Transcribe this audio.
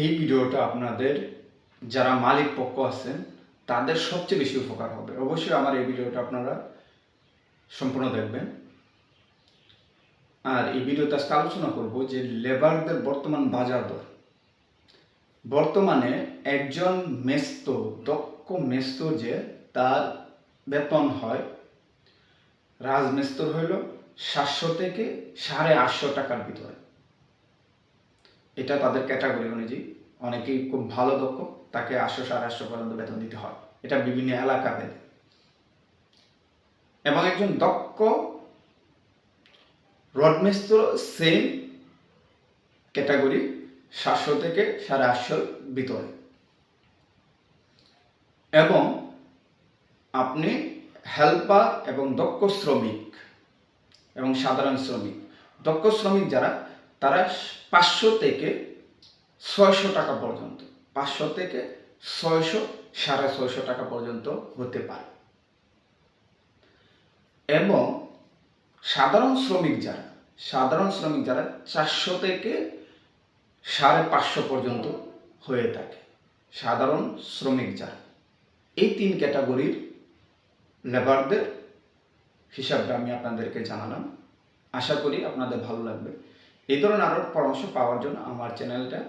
এই ভিডিওটা আপনাদের যারা মালিক পক্ষ আছেন তাদের সবচেয়ে বেশি উপকার হবে। অবশ্যই আমার এই ভিডিওটা আপনারা সম্পূর্ণ দেখবেন। আর এই ভিডিওতে আজকে আলোচনা করব যে লেবারদের বর্তমান বাজার দর। বর্তমানে একজন দক্ষ মেস্তর যে তার বেতন হয় রাজমেস্তর হইল 700 থেকে 850 টাকার ভিতরে। এটা তাদের ক্যাটাগরি অনুযায়ী। অনেকেই খুব ভালো দক্ষ, তাকে 800 850 পর্যন্ত বেতন দিতে হয়। এটা বিভিন্ন এলাকা ভেদে। এবং একজন দক্ষ রডমেস্তর সেম ক্যাটাগরি 700 থেকে 850 ভিতরে। এবং আপনি হেল্পার এবং দক্ষ শ্রমিক এবং সাধারণ শ্রমিক। দক্ষ শ্রমিক যারা তারা 500 থেকে 600 টাকা পর্যন্ত, 500 থেকে 600 650 টাকা পর্যন্ত হতে পারে। এবং সাধারণ শ্রমিক যারা 400 থেকে 550 পর্যন্ত হয়ে থাকে। সাধারণ শ্রমিক যারা, এই 3 ক্যাটাগরির লেবারদের হিসাবটা আমি আপনাদেরকে জানালাম। আশা করি আপনাদের ভালো লাগবে। এই ধরনের আরও পরামর্শ পাওয়ার জন্য আমার চ্যানেলটা